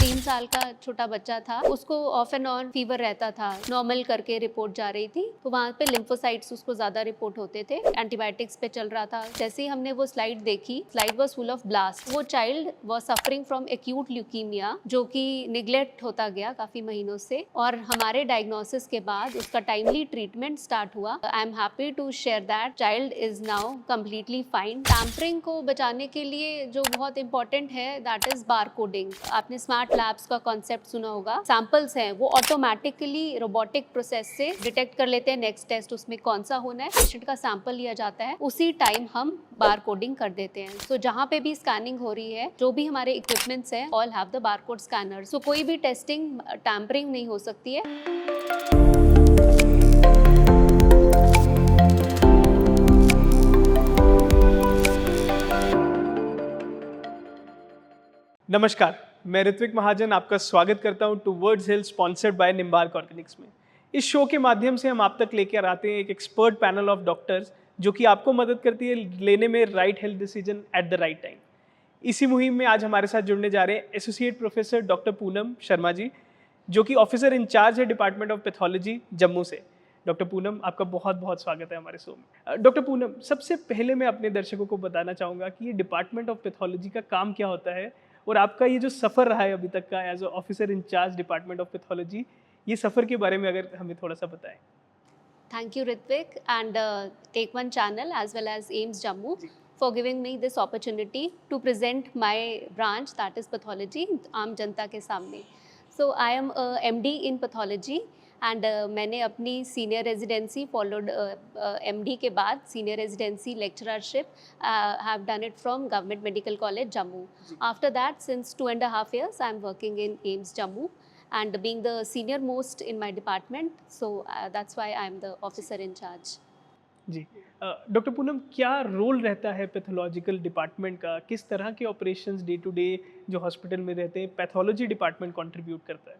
3 साल का छोटा बच्चा था, उसको ऑफ एंड ऑन फीवर रहता था, नॉर्मल करके रिपोर्ट जा रही थी, तो वहाँ पे लिम्फोसाइट्स उसको ज़्यादा रिपोर्ट होते थे, एंटीबायोटिक्स पे चल रहा था। जैसे ही हमने वो स्लाइड देखी, slide was full of blast. वो child was suffering from acute leukaemia, जो कि निग्लेक्ट होता गया काफ़ी महीनों से, और हमारे डायग्नोसिस के बाद उसका टाइमली ट्रीटमेंट स्टार्ट हुआ। I am happy to share that child is now completely fine. Tampering को बचाने के लिए जो बहुत इंपॉर्टेंट है दैट इज बार कोडिंग। आपने स्मार्ट लैब्स का कॉन्सेप्ट सुना होगा। सैंपल्स हैं वो ऑटोमेटिकली रोबोटिक प्रोसेस से डिटेक्ट कर लेते हैं नेक्स्ट टेस्ट उसमें कौन सा होना है। पेशेंट का सैंपल लिया जाता है, उसी टाइम हम बार कोडिंग कर देते हैं। तो जहाँ पे भी स्कैनिंग हो रही है, जो भी हमारे इक्विपमेंट्स हैं, all have the bar code scanner. So कोई भी टेस्टिंग टैम्परिंग नहीं हो सकती है। नमस्कार, मैं ऋत्विक महाजन आपका स्वागत करता हूं towards health sponsored by Nimbark organics में। इस शो के माध्यम से हम आप तक लेकर आते हैं एक एक्सपर्ट पैनल ऑफ डॉक्टर्स जो कि आपको मदद करती है लेने में right health decision at the right time. इसी मुहिम में आज हमारे साथ जुड़ने जा रहे हैं associate professor doctor Poonam Sharma ji, जो कि ऑफिसर इंचार्ज है डिपार्टमेंट ऑफ पैथोलॉजी जम्मू से। डॉक्टर पूनम, आपका बहुत बहुत स्वागत है हमारे शो में। डॉक्टर पूनम, सबसे पहले मैं अपने दर्शकों को बताना चाहूँगा कि ये डिपार्टमेंट ऑफ पैथोलॉजी का काम क्या होता है और आपका ये जो सफ़र रहा है अभी तक का as officer in charge department of pathology, ये सफ़र के बारे में अगर हमें थोड़ा सा बताएं। Thank you, Ritvik, and Take One Channel as well as AIMS Jammu for giving me this opportunity to present my branch, that is pathology, आम जनता के सामने. So I am a MD in pathology and मैंने अपनी senior residency followed MD के बाद senior residency lecturership have done it from Government Medical College Jammu. After that, since 2.5 years, I am working in AIMS Jammu and being the senior most in my department, so that's why I'm the officer in charge. जी, doctor Poonam, क्या role रहता है pathological department का? किस तरह के operations day to day जो hospital में रहते हैं पैथोलॉजी डिपार्टमेंट कंट्रीब्यूट करता है?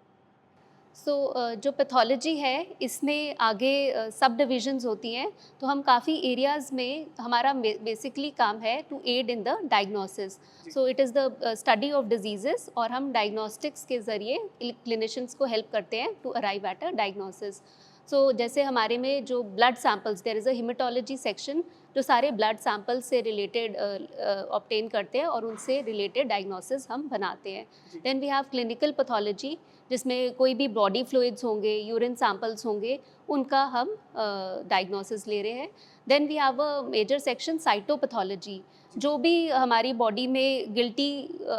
सो जो पैथोलॉजी है इसमें आगे सब डिविजन्स होती हैं, तो हम काफ़ी एरियाज़ में हमारा बेसिकली काम है to aid in the diagnosis. So it is the study of diseases और हम डायग्नोस्टिक्स के ज़रिए क्लिनिशियंस को हेल्प करते हैं to arrive at a diagnosis. So जैसे हमारे में जो blood samples, there is a haematology section जो सारे ब्लड सैम्पल्स से रिलेटेड ऑब्टेन करते हैं और उनसे रिलेटेड डायग्नोसिस हम बनाते हैं। Then we have clinical pathology जिसमें कोई भी बॉडी फ्लूइड्स होंगे, यूरिन सैंपल्स होंगे, उनका हम डायग्नोसिस ले रहे हैं। Then we have a major section cytopathology, जो भी हमारी बॉडी में गिल्टी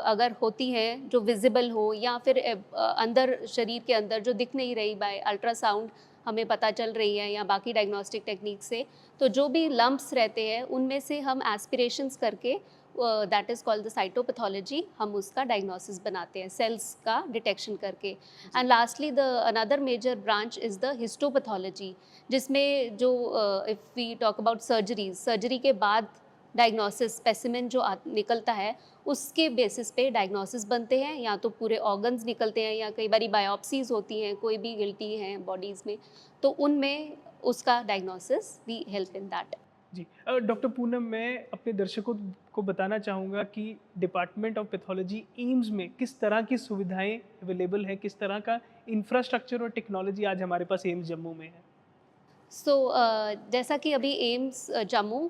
अगर होती हैं जो विजिबल हो या फिर अंदर शरीर के अंदर जो दिख नहीं रही बाय अल्ट्रासाउंड हमें पता चल रही है या बाकी डायग्नोस्टिक टेक्निक से, तो जो भी लम्प्स रहते हैं उनमें से हम एस्पिरेशंस करके that is called the cytopathology, हम उसका डायग्नोसिस बनाते हैं सेल्स का डिटेक्शन करके। And lastly the another major branch is the histopathology, जिसमें जो if we talk about surgery के बाद डायग्नोसिस स्पेसिमेन जो निकलता है उसके बेसिस पे डायग्नोसिस बनते हैं, या तो पूरे ऑर्गन्स निकलते हैं या कई बारी बायोप्सीज होती हैं, कोई भी गिल्टी हैं बॉडीज़ में, तो उनमें उसका diagnosis we help in that. जी, डॉक्टर पूनम, मैं अपने दर्शकों को बताना चाहूँगा कि डिपार्टमेंट ऑफ पैथोलॉजी एम्स में किस तरह की सुविधाएं अवेलेबल हैं, किस तरह का इंफ्रास्ट्रक्चर और टेक्नोलॉजी आज हमारे पास एम्स जम्मू में है। सो जैसा कि अभी एम्स जम्मू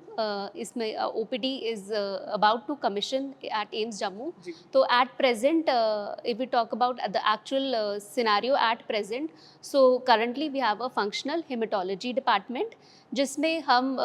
इसमें OPD is about to commission at AIIMS Jammu, तो at present if we talk about the actual scenario at present, so currently we have a functional haematology department जिसमें हम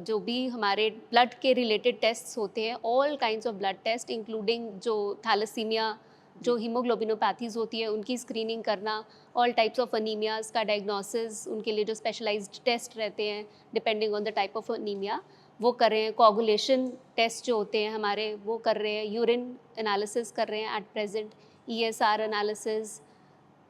जो भी हमारे ब्लड के रिलेटेड टेस्ट्स होते हैं, all kinds of blood test including जो थैलेसीमिया, जो हीमोग्लोबिनोपैथीज होती है उनकी स्क्रीनिंग करना, ऑल टाइप्स ऑफ अनीमियाज का डायग्नोसिस, उनके लिए जो स्पेशलाइज्ड टेस्ट रहते हैं depending on the type of anaemia वो कर रहे हैं, कोगुलेशन टेस्ट जो होते हैं हमारे वो कर रहे हैं, यूरिन एनालिसिस कर रहे हैं एट प्रेजेंट, ईएसआर एनालिसिस।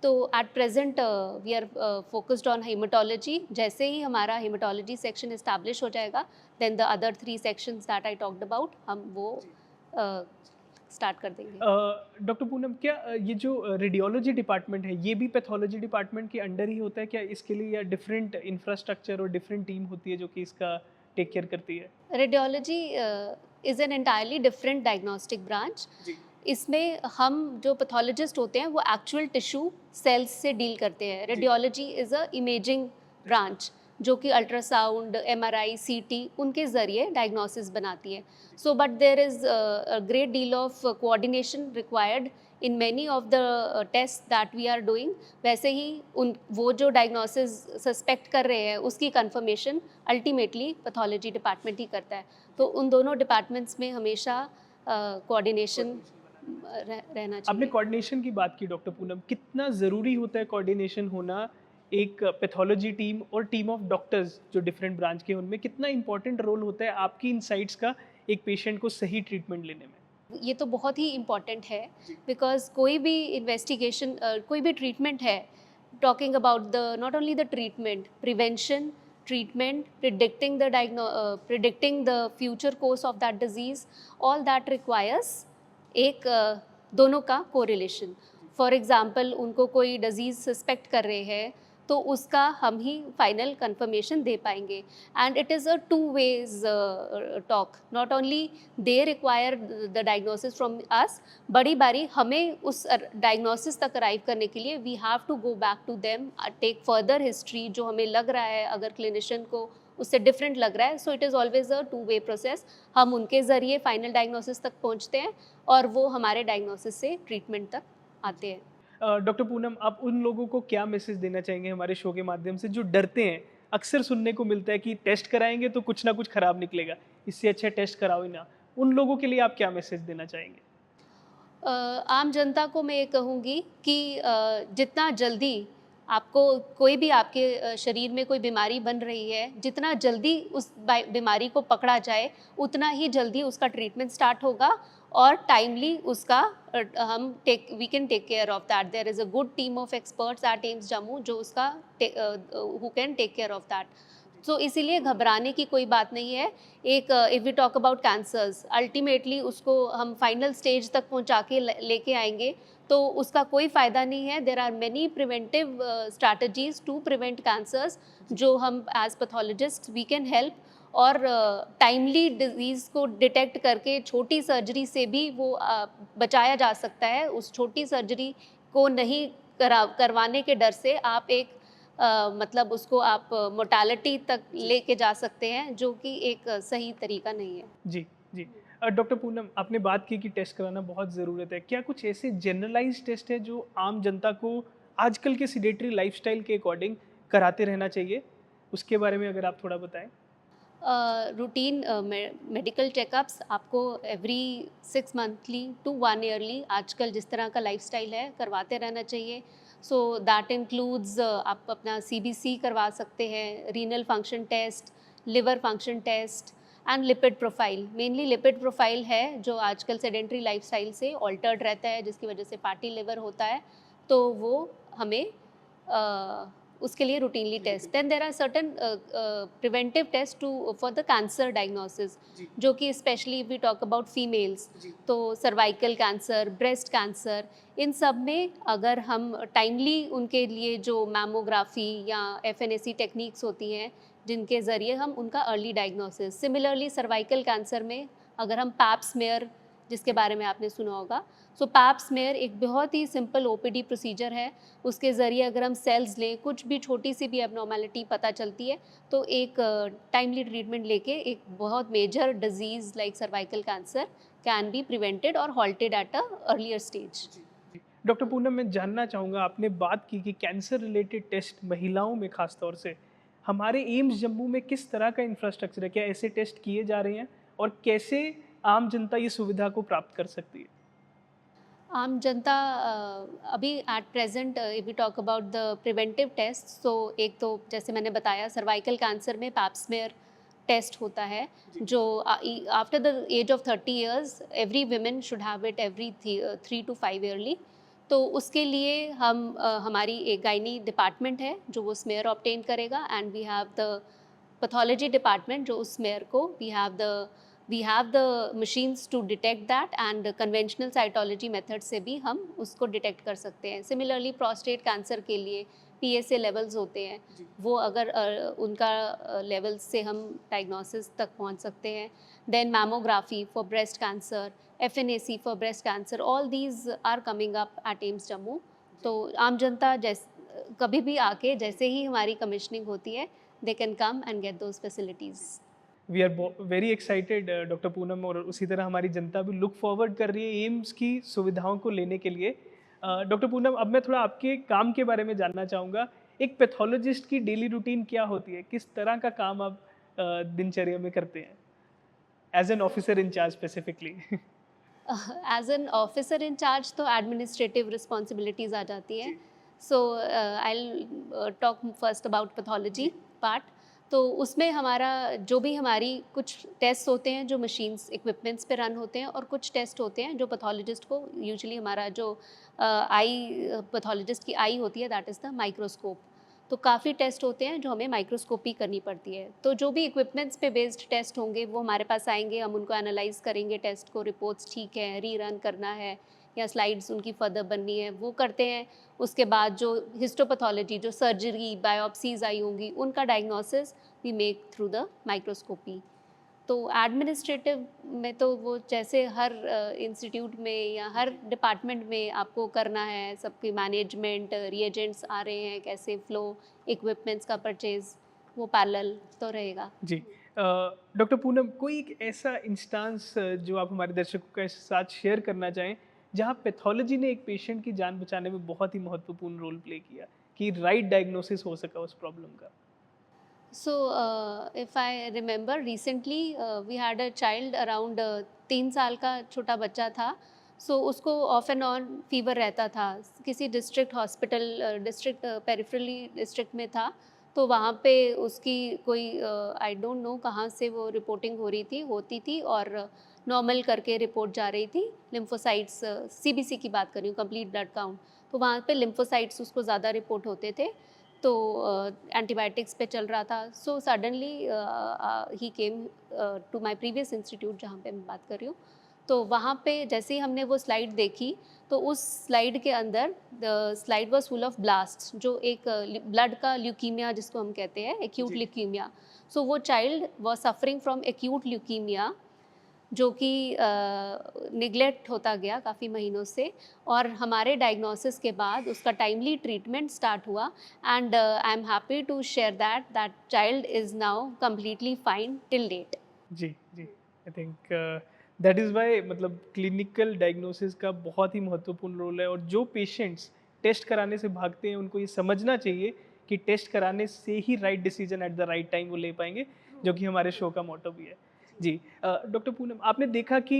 तो at present we are focused on haematology. जैसे ही हमारा हेमेटोलॉजी सेक्शन इस्टेब्लिश हो जाएगा, then the other 3 sections that I talked about हम वो स्टार्ट कर देंगे। डॉक्टर पूनम, क्या ये जो रेडियोलॉजी डिपार्टमेंट है ये भी पैथोलॉजी डिपार्टमेंट के अंडर ही होता है क्या? इसके लिए या डिफरेंट इंफ्रास्ट्रक्चर और डिफरेंट टीम होती है जो कि इसका टेक केयर करती है? Radiology is an entirely different diagnostic branch. इसमें हम जो पैथोलॉजिस्ट होते हैं वो एक्चुअल टिश्यू सेल्स से डील करते हैं। Radiology is a imaging branch जो कि अल्ट्रासाउंड, एमआरआई, सीटी उनके ज़रिए डायग्नोसिस बनाती है। So but there is a great deal of coordination required in many of the test that we are doing. वैसे ही उन वो जो डायग्नोसिस सस्पेक्ट कर रहे हैं उसकी कंफर्मेशन अल्टीमेटली पैथोलॉजी डिपार्टमेंट ही करता है। तो उन दोनों डिपार्टमेंट्स में हमेशा कोऑर्डिनेशन रहना आपने चाहिए। कोऑर्डिनेशन की बात की डॉक्टर पूनम, कितना ज़रूरी होता है कोऑर्डिनेशन होना एक पैथोलॉजी टीम और टीम ऑफ डॉक्टर्स जो डिफरेंट ब्रांच के हैं उनमें कितना इंपॉर्टेंट रोल होता है आपकी इनसाइट्स का एक पेशेंट को सही ट्रीटमेंट लेने में? ये तो बहुत ही इम्पॉर्टेंट है बिकॉज कोई भी इन्वेस्टिगेशन, कोई भी ट्रीटमेंट है, talking about the not only the treatment, prevention, treatment, predicting the future course of that disease, all that requires एक दोनों का कोरिलेशन। फॉर एग्जांपल उनको कोई डिजीज़ सस्पेक्ट कर रहे हैं तो उसका हम ही फाइनल कंफर्मेशन दे पाएंगे। And it is a two ways talk, not only they require the diagnosis from us, बड़ी बारी हमें उस डायग्नोसिस तक अराइव करने के लिए we have to go back to them, take further history जो हमें लग रहा है अगर क्लिनिशियन को उससे डिफरेंट लग रहा है। सो it is always a two way process. हम उनके ज़रिए फाइनल डायग्नोसिस तक पहुंचते हैं और वो हमारे डायग्नोसिस से ट्रीटमेंट तक आते हैं। डॉक्टर पूनम, आप उन लोगों को क्या मैसेज देना चाहेंगे हमारे शो के माध्यम से जो डरते हैं? अक्सर सुनने को मिलता है कि टेस्ट कराएंगे तो कुछ ना कुछ खराब निकलेगा, इससे अच्छा टेस्ट कराओ ही ना। उन लोगों के लिए आप क्या मैसेज देना चाहेंगे? आम जनता को मैं ये कहूँगी कि जितना जल्दी आपको कोई भी आपके शरीर में कोई बीमारी बन रही है, जितना जल्दी उस बीमारी को पकड़ा जाए उतना ही जल्दी उसका ट्रीटमेंट स्टार्ट होगा और टाइमली उसका हम we can take care of that. There is a good team of experts at AIIMS Jammu जो उसका who can take care of that. तो इसीलिए घबराने की कोई बात नहीं है। एक if we talk about cancers, ultimately उसको हम फाइनल स्टेज तक पहुंचा के लेके आएंगे तो उसका कोई फ़ायदा नहीं है। There are many preventive strategies to prevent cancers जो हम as pathologist we can help, और टाइमली डिजीज़ को डिटेक्ट करके छोटी सर्जरी से भी वो बचाया जा सकता है। उस छोटी सर्जरी को नहीं करवाने के डर से आप एक मतलब उसको आप मोर्टालिटी तक लेके जा सकते हैं जो कि एक सही तरीका नहीं है। जी, जी। डॉक्टर पूनम, आपने बात की कि टेस्ट कराना बहुत ज़रूरत है। क्या कुछ ऐसे जनरलाइज़्ड टेस्ट हैं जो आम जनता को आजकल के सेडेटरी लाइफ़स्टाइल के अकॉर्डिंग कराते रहना चाहिए? उसके बारे में अगर आप थोड़ा बताएँ? रूटीन मेडिकल चेकअप्स आपको एवरी 6 मंथली टू 1 ईयरली आजकल जिस तरह का लाइफस्टाइल है करवाते रहना चाहिए। सो दैट इंक्लूड्स आप अपना सीबीसी करवा सकते हैं, renal function test, liver function test and lipid profile. Mainly lipid profile है जो आजकल सेडेंट्री लाइफस्टाइल से ऑल्टर्ड रहता है जिसकी वजह से फैटी लिवर होता है, तो वो हमें उसके लिए routinely test. Then there are certain preventive test too for the cancer diagnosis जो कि specially we talk about females, तो सर्वाइकल कैंसर, ब्रेस्ट कैंसर, इन सब में अगर हम टाइमली उनके लिए जो मैमोग्राफी या एफएनएसी टेक्निक्स होती हैं जिनके ज़रिए हम उनका early diagnosis, similarly cervical cancer में अगर हम पैप स्मेयर जिसके बारे में आपने सुना होगा, सो पैप स्मेयर एक बहुत ही सिंपल ओपीडी प्रोसीजर है। उसके ज़रिए अगर हम सेल्स लें, कुछ भी छोटी सी भी एबनॉर्मेलिटी पता चलती है तो एक टाइमली ट्रीटमेंट लेके एक बहुत major disease like cervical cancer can be prevented और halted at a earlier stage. Doctor Poonam, मैं जानना चाहूँगा, आपने बात की कि कैंसर रिलेटेड टेस्ट महिलाओं में ख़ास तौर से हमारे एम्स जम्मू में किस तरह का इंफ्रास्ट्रक्चर है? क्या ऐसे टेस्ट किए जा रहे हैं और कैसे आम जनता ये सुविधा को प्राप्त कर सकती है? आम जनता अभी at present if we talk about the preventive test, so एक तो जैसे मैंने बताया सर्वाइकल कैंसर में पैप स्मेयर टेस्ट होता है जो after the age of 30 years every women should have it every 3 to 5 yearly. तो उसके लिए हम हमारी एक गायनी डिपार्टमेंट है जो वो स्मेयर ऑब्टेन करेगा and we have the pathology department जो उस स्मेयर को we have the machines to detect that and conventional cytology method से भी हम उसको डिटेक्ट कर सकते हैं। सिमिलरली प्रोस्टेट कैंसर के लिए PSA लेवल्स होते हैं, वो अगर उनका लेवल्स से हम डायग्नोसिस तक पहुंच सकते हैं। Then mammography for breast cancer, FNAC for breast cancer, all these are coming up at AIIMS Jammu. तो आम जनता कभी भी आके जैसे ही हमारी कमिश्निंग होती है, they can come and get those facilities. We are very excited doctor Poonam, और उसी तरह हमारी जनता भी लुक फॉरवर्ड कर रही है एम्स की सुविधाओं को लेने के लिए। डॉक्टर पूनम, अब मैं थोड़ा आपके काम के बारे में जानना चाहूँगा। एक पैथोलॉजिस्ट की डेली रूटीन क्या होती है? किस तरह का काम आप दिनचर्या में करते हैं as an officer in charge specifically? As an officer in charge तो एडमिनिस्ट्रेटिव रिस्पॉन्सिबिलिटीज़ आ जाती है. So I talk first about pathology part. तो उसमें हमारा जो भी हमारी कुछ टेस्ट होते हैं जो मशीन्स इक्विपमेंट्स पे रन होते हैं, और कुछ टेस्ट होते हैं जो पैथोलॉजिस्ट को यूजुअली हमारा जो आई पैथोलॉजिस्ट की आई होती है दैट इज़ द माइक्रोस्कोप. तो काफ़ी टेस्ट होते हैं जो हमें माइक्रोस्कोपी करनी पड़ती है. तो जो भी इक्विपमेंट्स पे बेस्ड टेस्ट होंगे वो हमारे पास आएंगे, हम उनको एनालाइज करेंगे टेस्ट को, रिपोर्ट्स ठीक है, रीरन करना है या स्लाइड्स उनकी फर्दर बननी है वो करते हैं. उसके बाद जो हिस्टोपैथोलॉजी, जो सर्जरी बायोप्सीज आई होंगी, उनका diagnosis we make through the microscopy. तो एडमिनिस्ट्रेटिव में तो वो जैसे हर इंस्टीट्यूट में या हर डिपार्टमेंट में आपको करना है, सबकी मैनेजमेंट, रिएजेंट्स आ रहे हैं कैसे, फ्लो, इक्विपमेंट्स का परचेज, वो पैरेलल तो रहेगा. जी डॉक्टर पूनम, कोई एक ऐसा इंस्टांस जो आप हमारे दर्शकों के साथ शेयर करना चाहें जहां पैथोलॉजी ने एक पेशेंट की जान बचाने में बहुत ही महत्वपूर्ण रोल प्ले किया, कि राइट डायग्नोसिस हो सका उस प्रॉब्लम का? So, if I remember recently, we had a child around 3 साल का छोटा बच्चा था. सो उसको ऑफ एंड ऑन फीवर रहता था. किसी district hospital, district peripherally district में था. तो वहाँ पे उसकी कोई आई डोंट नो कहाँ से वो रिपोर्टिंग होती थी और नॉर्मल करके रिपोर्ट जा रही थी. लिम्फोसाइट्स, CBC की बात कर रही हूँ, कंप्लीट ब्लड काउंट. तो वहाँ पे लिम्फोसाइट्स उसको ज़्यादा रिपोर्ट होते थे. तो एंटीबायोटिक्स पे चल रहा था. सो सडनली ही came to my previous institute जहाँ पे मैं बात कर रही हूँ. तो वहाँ पे जैसे ही हमने वो स्लाइड देखी, तो उस स्लाइड के अंदर the slide was full of blast, जो एक ब्लड का ल्यूकीमिया जिसको हम कहते हैं, एक्यूट ल्यूकीमिया. सो वो child was suffering from acute leukaemia, जो कि निगलेक्ट होता गया काफ़ी महीनों से. और हमारे डायग्नोसिस के बाद उसका टाइमली ट्रीटमेंट स्टार्ट हुआ. And I am happy to share that child is now completely fine till date. जी जी, I think that is why, मतलब क्लिनिकल डायग्नोसिस का बहुत ही महत्वपूर्ण रोल है, और जो पेशेंट्स टेस्ट कराने से भागते हैं उनको ये समझना चाहिए कि टेस्ट कराने से ही right decision at the right time वो ले पाएंगे, जो कि हमारे शो का मोटो भी है. जी डॉक्टर पूनम, आपने देखा कि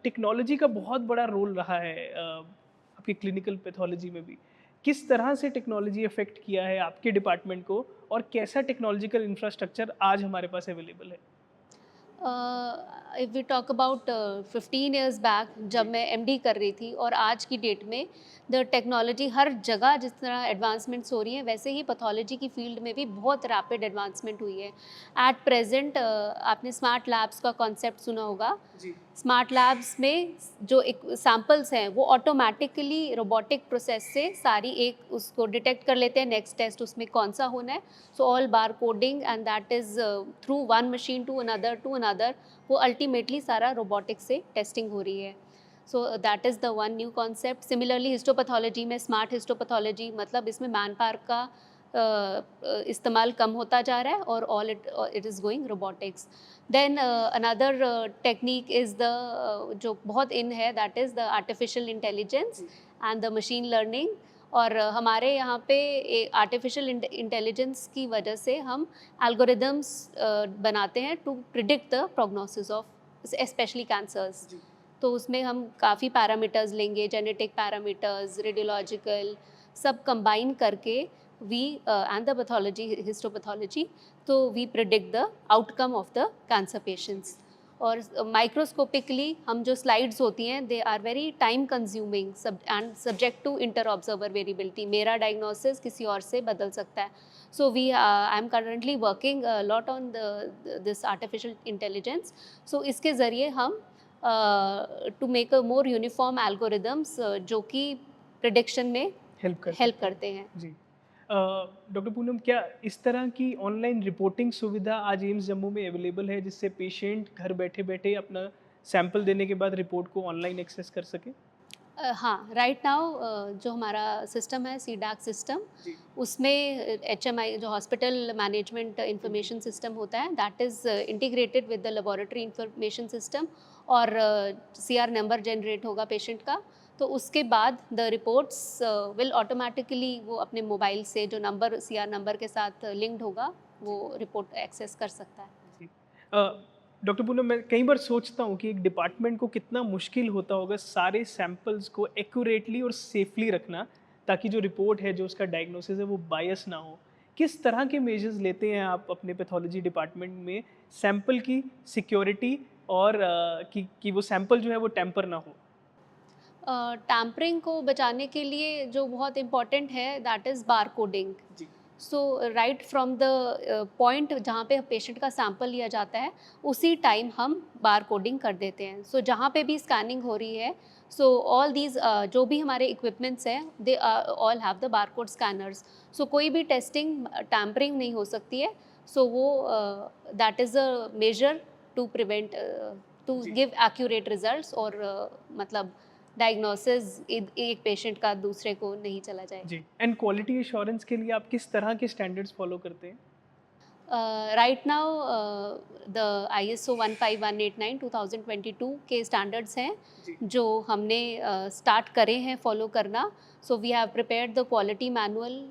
टेक्नोलॉजी का बहुत बड़ा रोल रहा है आपकी क्लिनिकल पैथोलॉजी में भी. किस तरह से टेक्नोलॉजी अफेक्ट किया है आपके डिपार्टमेंट को, और कैसा टेक्नोलॉजिकल इंफ्रास्ट्रक्चर आज हमारे पास अवेलेबल है? If we talk about 15 years back, जब मैं MD कर रही थी, और आज की डेट में द टेक्नोलॉजी हर जगह जिस तरह एडवांसमेंट्स हो रही हैं, वैसे ही पैथोलॉजी की फील्ड में भी बहुत रैपिड एडवांसमेंट हुई है. एट प्रेजेंट आपने स्मार्ट लैब्स का कॉन्सेप्ट सुना होगा. स्मार्ट लैब्स में जो एक सैम्पल्स हैं वो ऑटोमेटिकली रोबोटिक प्रोसेस से सारी एक उसको डिटेक्ट कर लेते हैं, नेक्स्ट टेस्ट उसमें कौन सा होना है. So all bar coding and that is through one machine to another, वो अल्टीमेटली सारा रोबोटिक से टेस्टिंग हो रही है. So that is the one new concept. Similarly histopathology में स्मार्ट हिस्टोपैथोलॉजी, मतलब इसमें मैन पावर का इस्तेमाल कम होता जा रहा है, और all it is going robotics. Then another technique is the जो बहुत इन है, that is the artificial intelligence and the machine learning. और हमारे यहाँ पे आर्टिफिशियल इंटेलिजेंस की वजह से हम एल्गोरिदम्स बनाते हैं to predict the prognosis of specially cancers. तो उसमें हम काफ़ी पैरामीटर्स लेंगे, जेनेटिक पैरामीटर्स, रेडियोलॉजिकल, सब कंबाइन करके we and the pathology, histopathology, तो we predict the outcome of the cancer patients. और माइक्रोस्कोपिकली हम जो स्लाइड्स होती हैं, they are very time consuming and subject to inter observer variability. मेरा डायग्नोसिस किसी और से बदल सकता है. So I am currently working lot on this artificial intelligence. So इसके ज़रिए हम to make a more uniform algorithms जो कि प्रिडिक्शन में हेल्प करते हैं. जी डॉक्टर पूनम, क्या इस तरह की ऑनलाइन रिपोर्टिंग सुविधा आज एम्स जम्मू में अवेलेबल है, जिससे पेशेंट घर बैठे बैठे अपना सैंपल देने के बाद रिपोर्ट को ऑनलाइन एक्सेस कर सके? हाँ, राइट नाउ जो हमारा सिस्टम है सीडैक सिस्टम, जी। उसमें एचएमआई जो हॉस्पिटल मैनेजमेंट इंफॉर्मेशन सिस्टम होता है, that is integrated with the laboratory information system, और सीआर नंबर जनरेट होगा पेशेंट का। तो उसके बाद द रिपोर्ट्स विल ऑटोमेटिकली, वो अपने मोबाइल से जो नंबर सीआर नंबर के साथ लिंक्ड होगा, वो रिपोर्ट एक्सेस कर सकता है। जी। डॉक्टर पूनम, मैं कई बार सोचता हूँ कि एक डिपार्टमेंट को कितना मुश्किल होता होगा सारे सैंपल्स को एक्यूरेटली और सेफली रखना, ताकि जो रिपोर्ट है, जो उसका डायग्नोसिस है, वो बायस ना हो। किस तरह के मेजर्स लेते हैं आप अपने पैथोलॉजी डिपार्टमेंट में सैंपल की सिक्योरिटी और कि वो सैंपल जो है वो टैंपर ना हो? टैम्परिंग को बचाने के लिए जो बहुत इम्पॉर्टेंट है, दैट इज़ बार कोडिंग। जी। So right from the point जहाँ पे पेशेंट का सैंपल लिया जाता है, उसी टाइम हम बार कोडिंग कर देते हैं। सो जहाँ पे भी स्कैनिंग हो रही है, सो ऑल दीज जो भी हमारे इक्विपमेंट्स हैं, they all have the bar code scanners. So कोई भी टेस्टिंग टैम्परिंग नहीं हो सकती है। सो वो that is a major to prevent, to जी। गिव एक्यूरेट रिजल्ट्स, और मतलब डायग्नोसिस एक पेशेंट का दूसरे को नहीं चला जाए। जी। एंड क्वालिटी एश्योरेंस के लिए आप किस तरह के स्टैंडर्ड्स फॉलो करते हैं? राइट नाउ द ISO 15189 2022 के स्टैंडर्ड्स हैं, जी। जो हमने स्टार्ट करे हैं फॉलो करना। So we have prepared the quality manual,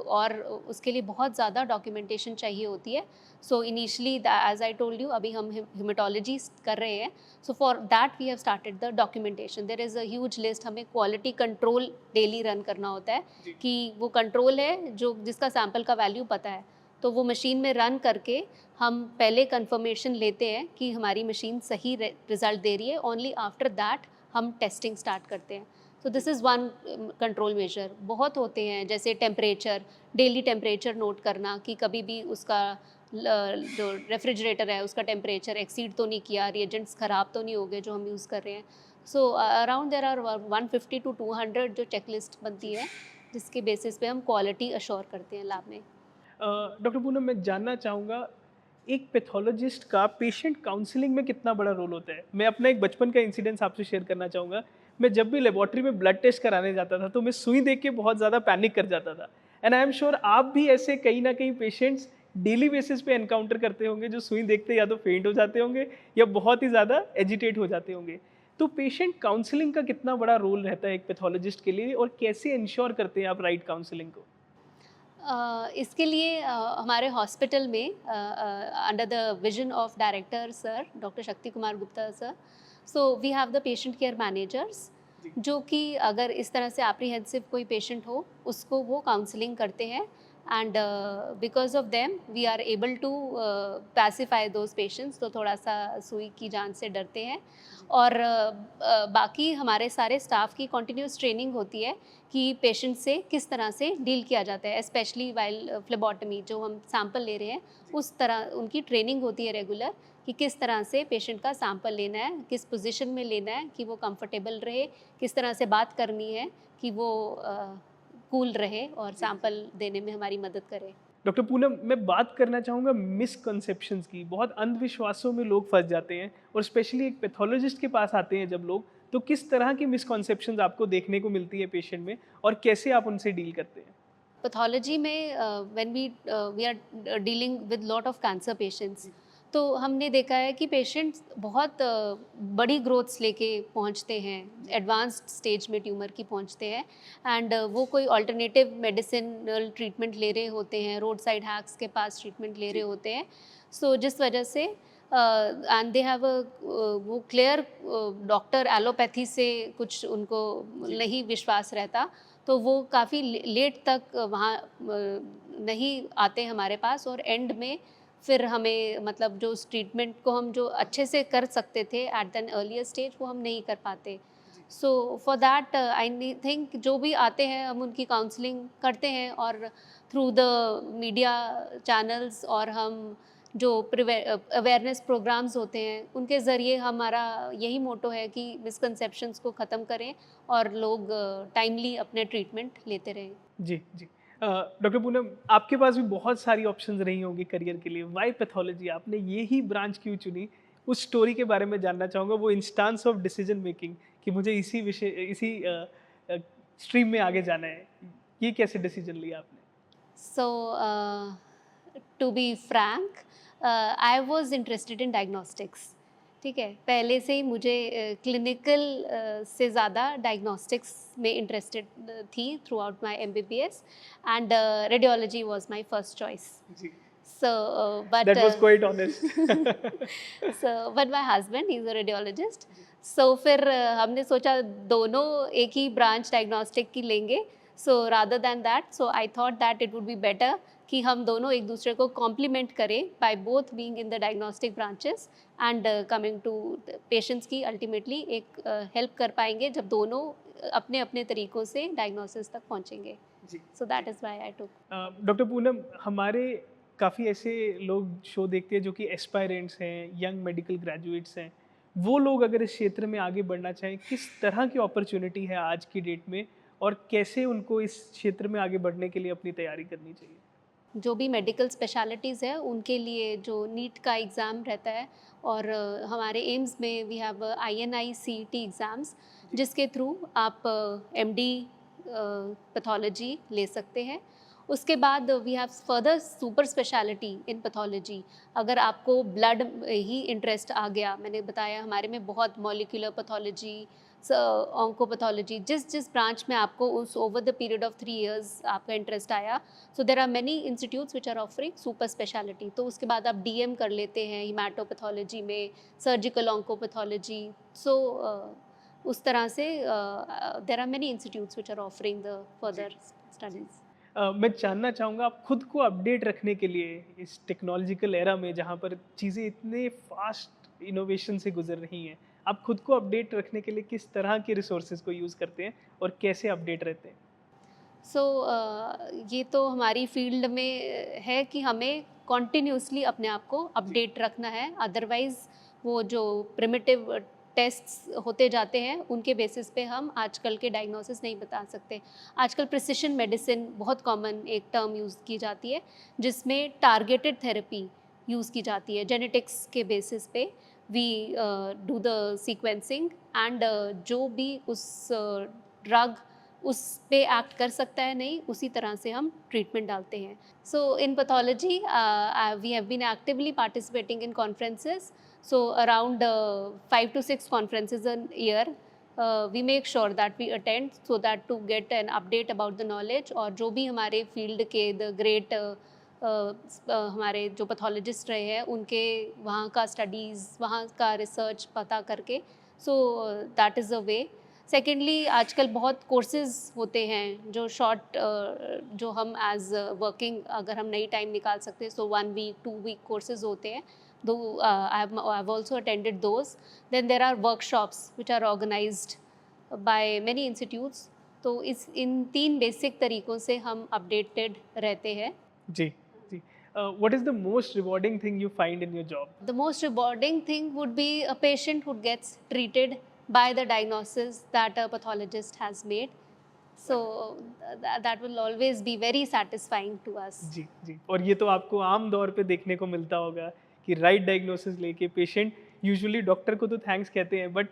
और उसके लिए बहुत ज़्यादा डॉक्यूमेंटेशन चाहिए होती है। So initially, as I told you, अभी हम हेमेटोलॉजी कर रहे हैं। So for that we have started the documentation. There is a huge list. हमें क्वालिटी कंट्रोल डेली रन करना होता है, जी। कि वो कंट्रोल है जो जिसका सैंपल का वैल्यू पता है, तो वो मशीन में रन करके हम पहले कंफर्मेशन लेते हैं कि हमारी मशीन सही रिजल्ट दे रही है। ओनली आफ्टर दैट हम टेस्टिंग स्टार्ट करते हैं। So this is one control measure. बहुत होते हैं, जैसे टेम्परेचर, डेली टेम्परेचर नोट करना, कि कभी भी उसका जो रेफ्रिजरेटर है उसका टेम्परेचर एक्सीड तो नहीं किया, रिएजेंट्स ख़राब तो नहीं हो गए जो हम यूज़ कर रहे हैं। So around there are 150 to 200 जो चेकलिस्ट बनती है, जिसके बेसिस पे हम क्वालिटी अश्योर करते हैं लैब में। डॉक्टर पूनम, मैं जानना चाहूँगा, एक पैथोलॉजिस्ट का पेशेंट काउंसलिंग में कितना बड़ा रोल होता है? मैं अपना एक बचपन का इंसिडेंस आपसे शेयर करना चाहूँगा। मैं जब भी लेबोरेटरी में ब्लड टेस्ट कराने जाता था, तो मैं सुई देख के बहुत ज़्यादा पैनिक कर जाता था। एंड आई एम श्योर आप भी ऐसे कहीं ना कहीं पेशेंट्स डेली बेसिस पे एनकाउंटर करते होंगे, जो सुई देखते या तो फेंट हो जाते होंगे या बहुत ही ज़्यादा एजिटेट हो जाते होंगे। तो पेशेंट काउंसलिंग का कितना बड़ा रोल रहता है एक पैथोलॉजिस्ट के लिए, और कैसे इंश्योर करते हैं आप राइट काउंसलिंग को? इसके लिए हमारे हॉस्पिटल में, under the vision of director sir doctor Shakti Kumar Gupta sir, so we have the patient care managers, जी। जो कि अगर इस तरह से एप्रीहेंसिव कोई पेशेंट हो, उसको वो काउंसलिंग करते हैं। And because of them we are able to pacify those patients. तो थोड़ा सा सुई की जान से डरते हैं। और बाकी हमारे सारे स्टाफ की कॉन्टिन्यूस ट्रेनिंग होती है कि पेशेंट से किस तरह से डील किया जाता है, स्पेशली वाइल फ्लेबोटमी जो हम सैंपल ले रहे हैं, उस तरह उनकी ट्रेनिंग होती है रेगुलर, कि किस तरह से पेशेंट का सैंपल लेना है, किस पोजीशन में लेना है कि वो कंफर्टेबल रहे, किस तरह से बात करनी है कि वो कूल रहे और सैंपल देने में हमारी मदद करे। डॉक्टर पूनम, मैं बात करना चाहूँगा मिसकंसेप्शंस की। बहुत अंधविश्वासों में लोग फंस जाते हैं, और स्पेशली एक पैथोलॉजिस्ट के पास आते हैं जब लोग, तो किस तरह की मिसकंसेप्शंस आपको देखने को मिलती है पेशेंट में, और कैसे आप उनसे डील करते हैं? पैथोलॉजी में when we are dealing with lot of cancer patients, तो हमने देखा है कि पेशेंट्स बहुत बड़ी ग्रोथ्स लेके पहुंचते हैं, एडवांस्ड स्टेज में ट्यूमर की पहुंचते हैं। एंड वो कोई अल्टरनेटिव मेडिसिनल ट्रीटमेंट ले रहे होते हैं, रोड साइड हैक्स के पास ट्रीटमेंट ले रहे होते हैं। सो जिस वजह से एंड दे हैव वो क्लियर डॉक्टर एलोपैथी से कुछ उनको नहीं विश्वास रहता, तो वो काफ़ी लेट तक वहाँ नहीं आते हमारे पास, और एंड में फिर हमें मतलब जो उस ट्रीटमेंट को हम जो अच्छे से कर सकते थे एट एन अर्लियर स्टेज, वो हम नहीं कर पाते। सो फॉर दैट आई थिंक जो भी आते हैं हम उनकी काउंसलिंग करते हैं, और थ्रू द मीडिया चैनल्स, और हम जो अवेयरनेस प्रोग्राम्स होते हैं उनके ज़रिए हमारा यही मोटो है कि मिसकंसेप्शंस को ख़त्म करें और लोग टाइमली अपने ट्रीटमेंट लेते रहें। जी, जी। डॉक्टर पूनम, आपके पास भी बहुत सारी ऑप्शंस रही होंगी करियर के लिए। Why pathology? आपने ये ही ब्रांच क्यों चुनी? उस स्टोरी के बारे में जानना चाहूँगा, वो इंस्टांस ऑफ डिसीजन मेकिंग कि मुझे इसी स्ट्रीम में आगे जाना है, ये कैसे डिसीजन लिया आपने? So, to be frank, I was interested in diagnostics. ठीक है, पहले से ही मुझे क्लिनिकल से ज़्यादा डायग्नोस्टिक्स में इंटरेस्टेड थी throughout my MBBS, and radiology was my first choice. जी, So, but that was quite honest. but my husband, he's a radiologist. So फिर हमने सोचा दोनों एक ही ब्रांच डायग्नोस्टिक की लेंगे. So rather than that, so I thought that it would be better कि हम दोनों एक दूसरे को कॉम्प्लीमेंट करें by both being in the diagnostic branches and coming to patients की ultimately एक हेल्प कर पाएंगे जब दोनों अपने अपने तरीक़ों से डायग्नोसिस तक पहुंचेंगे. जी. So that is why I took. Doctor Poonam, हमारे काफ़ी ऐसे लोग शो देखते हैं जो कि एस्पायरेंट्स हैं, यंग मेडिकल ग्रेजुएट्स हैं, वो लोग अगर इस क्षेत्र में आगे बढ़ना चाहें, किस तरह की अपॉर्चुनिटी है आज की डेट में और कैसे उनको इस क्षेत्र में आगे बढ़ने के लिए अपनी तैयारी करनी चाहिए? जो भी मेडिकल स्पेशलिटीज़ है उनके लिए जो नीट का एग्ज़ाम रहता है, और हमारे एम्स में we have INI CET exams, जिसके थ्रू आप MD पैथोलॉजी ले सकते हैं. उसके बाद we have further super speciality in pathology. अगर आपको ब्लड ही इंटरेस्ट आ गया, मैंने बताया हमारे में बहुत मॉलिक्यूलर पैथोलॉजी, ऑन्कोपैथोलॉजी, जिस ब्रांच में आपको उस over the period of 3 years आपका इंटरेस्ट आया, so there are many institutes which are offering super speciality. तो उसके बाद आप DM कर लेते हैं हिमाटोपैथोलॉजी में, सर्जिकल ऑन्कोपैथोलॉजी. सो उस तरह से there are many institutes which are offering the further studies. मैं जानना चाहूँगा, आप खुद को अपडेट रखने के लिए इस टेक्नोलॉजिकल एरा में जहाँ पर चीज़ें इतने फास्ट इनोवेशन से गुजर रही हैं, आप खुद को अपडेट रखने के लिए किस तरह के रिसोर्सेज को यूज़ करते हैं और कैसे अपडेट रहते हैं? सो ये तो हमारी फील्ड में है कि हमें कॉन्टिन्यूसली अपने आप को अपडेट रखना है. अदरवाइज़ वो जो प्रिमिटिव टेस्ट्स होते जाते हैं उनके बेसिस पे हम आजकल के डायग्नोसिस नहीं बता सकते. आजकल प्रिसिशन मेडिसिन बहुत कॉमन एक टर्म यूज़ की जाती है, जिसमें टारगेटेड थेरेपी यूज़ की जाती है. जेनेटिक्स के बेसिस पे we do the sequencing, and जो भी उस ड्रग उस पे एक्ट कर सकता है नहीं, उसी तरह से हम ट्रीटमेंट डालते हैं. So in pathology we have been actively participating in conferences. So around 5 to 6 conferences a year, we make sure that we attend so that to get an update about the knowledge. और जो भी हमारे field के the great हमारे जो pathologist रहे हैं उनके वहाँ का स्टडीज़, वहाँ का रिसर्च पता करके. सो that is a way. Secondly आजकल बहुत कोर्सेज़ होते हैं जो शॉर्ट जो हम एज वर्किंग अगर हम नई टाइम निकाल सकते हैं, सो 1 week 2 week कोर्सेज़ होते हैं. Though I've also attended those. Then there are workshops which are organized by many institutes. तो इन 3 बेसिक तरीक़ों से हम अपडेटेड रहते हैं. जी, जी. What is the most rewarding thing you find in your job? The most rewarding thing would be a patient who gets treated by the diagnosis that a pathologist has made. So that will always be very satisfying to us. जी, जी. और ये तो आपको आम तौर पे देखने को मिलता होगा कि राइट डायग्नोसिस लेके पेशेंट यूजुअली डॉक्टर को तो थैंक्स कहते हैं, बट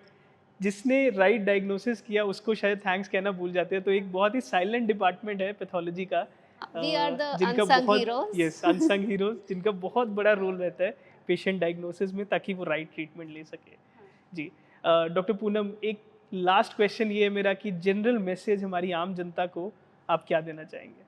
जिसने राइट डायग्नोसिस किया उसको शायद थैंक्स कहना भूल जाते हैं. तो एक बहुत ही साइलेंट डिपार्टमेंट है पैथोलॉजी का, We are the जिनका unsung बहुत heroes. यस अनसंग हीरोज, जिनका बहुत बड़ा रोल रहता है पेशेंट डायग्नोसिस में ताकि वो राइट ट्रीटमेंट ले सके. जी. डॉक्टर पूनम, एक लास्ट क्वेश्चन ये है मेरा कि जनरल मैसेज हमारी आम जनता को आप क्या देना चाहेंगे?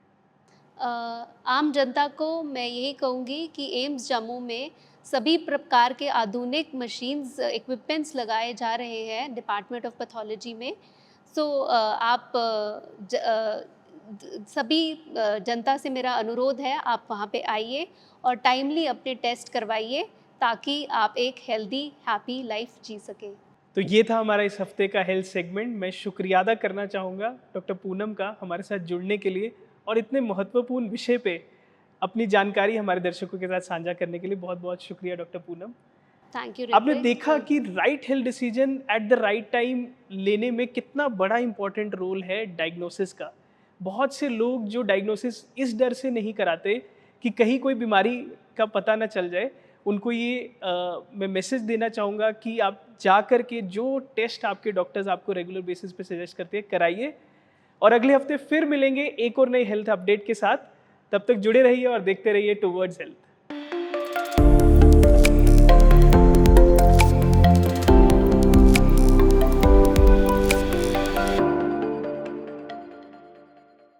आम जनता को मैं यही कहूँगी कि एम्स जम्मू में सभी प्रकार के आधुनिक मशीन्स इक्विपमेंट्स लगाए जा रहे हैं डिपार्टमेंट ऑफ पैथोलॉजी में. सो आप सभी जनता से मेरा अनुरोध है, आप वहाँ पे आइए और टाइमली अपने टेस्ट करवाइए ताकि आप एक हेल्दी हैप्पी लाइफ जी सकें. तो ये था हमारा इस हफ्ते का हेल्थ सेगमेंट. मैं शुक्रिया अदा करना चाहूँगा डॉक्टर पूनम का हमारे साथ जुड़ने के लिए और इतने महत्वपूर्ण विषय पे अपनी जानकारी हमारे दर्शकों के साथ साझा करने के लिए. बहुत बहुत शुक्रिया डॉक्टर पूनम. Thank you. आपने देखा कि right health decision at the right time लेने में कितना बड़ा इंपॉर्टेंट रोल है डायग्नोसिस का. बहुत से लोग जो डायग्नोसिस इस डर से नहीं कराते कि कहीं कोई बीमारी का पता ना चल जाए, उनको ये मैं मैसेज देना चाहूँगा कि आप जा कर के जो टेस्ट आपके डॉक्टर्स आपको रेगुलर बेसिस पे सजेस्ट करते हैं कराइए। और अगले हफ्ते फिर मिलेंगे एक और नई हेल्थ अपडेट के साथ। तब तक जुड़े रहिए और देखते रहिए टुवर्ड्स हेल्थ।